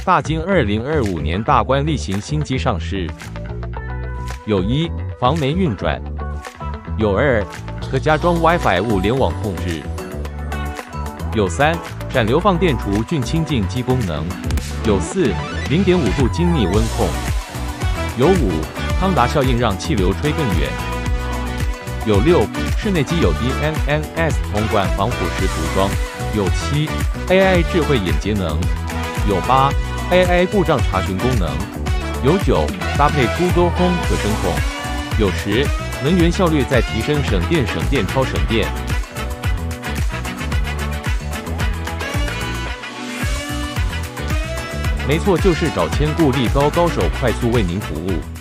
大金2025年大关例行新机上市。有1、防霉运转；有2、可加装 WiFi 物联网控制；有3、闪流放电除菌清净机功能；有4、0.5度精密温控；有5、康达效应让气流吹更远；有6、室内机有 DNS 通管防腐蚀涂装；有7、AI 智慧眼节能；有8、AI 故障查询功能；有9、搭配 Google Home 可声控；有10、能源效率再提升，省电超省电。没错，就是找千固力高高手快速为您服务。